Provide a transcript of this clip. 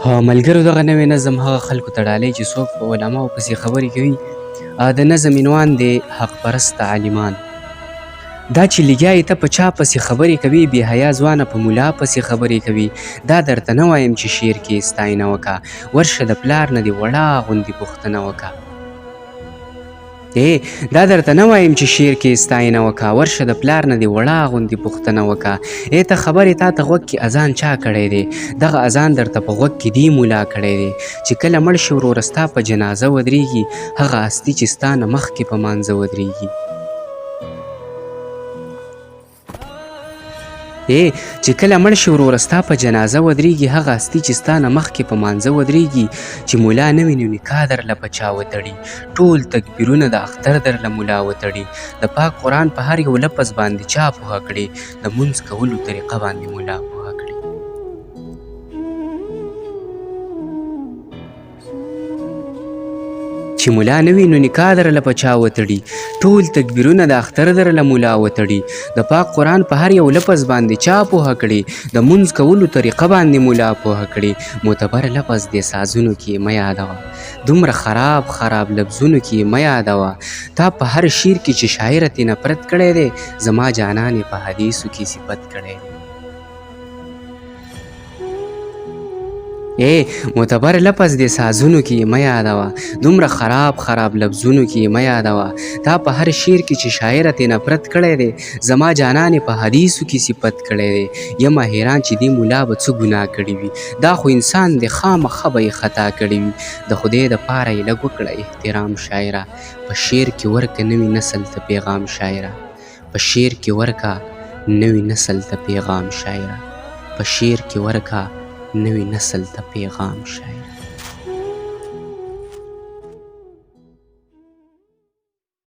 ملګرو دغه نوی نظم هغه خلکو ته ډالۍ چې څوک په علماو پسې خبرې کوي. د نظم عنوان دی حق پرست عالمان. دا چې لګیا یې ته په چا پسې خبرې کوي، بې حیا ځوانه په ملا پسې خبرې کوي. دا درته نه وایم چې شعر کې ستاینه وکړه، ورشه د پلار نه دې وړا غوندې پوښتنه وکړه. دا درته نه وایم چې شعر کې ستاینه وکړه، ورشه د پلار نه دې وړا غوندې پوښتنه وکړه. ته خبرې تا ته غوږ کې اذان چا کړی دی؟ دغه اذان درته په غوږ کې دی مولا کړی دی چې کله مړ شي وروره ستا په جنازه ودرېږي، هغه هستي چې ستا نه مخکې په مانځه ودرېږي. چې کله مړ شي وروره ستا په جنازه ودرېږي، هغه هستي چې ستا نه مخکې په مانځه ودرېږي. چې ملا نه وي نو نکاح درله په چا وتړي، ټول تکبیرونه د اختر درله ملا وتړي. د پاک قرآن په هر یو لفظ باندې چا پوهه کړې، د مونځ کولو طریقه باندې ملا پوهه کړې. چې ملا نه وي نو نکاح درله په چا وتړي، ټول تکبیرونه د اختر درله ملا وتړي. د پاک قرآن په هر یو لفظ باندې چا پوهه کړې، د مونځ کولو طریقه باندې ملا پوهه کړې. معتبر لفظ دې سازونو کې مه یادوه، دومره خراب خراب لفظونو کې مه یادوه. تا په هر شعر کې چې شاعر ترې نفرت کړی دی، زما جانان یې په حدیثو کې صفت کړی دی. معتبر لفظ دې سازونو کې مه یادوه، دومره خراب خراب لفظونو کې مه یادوه. تا په هر شعر کې چې شاعر ترې نفرت کړی دی، زما جانان یې په حدیثو کې صفت کړی دی. یمه حیران چې دې ملا به څه ګناه کړي وي، دا خو انسان دی خامخا به یې خطا کړي وي. د خدای دپاره یې لږ وکړه احترام شاعره، په شعر کې ورکه نوي نسل ته پیغام شاعره. په شعر کې ورکه نوي نسل ته پیغام شاعره، په شعر کې ورکه نوی نسل ته پیغام شاعر.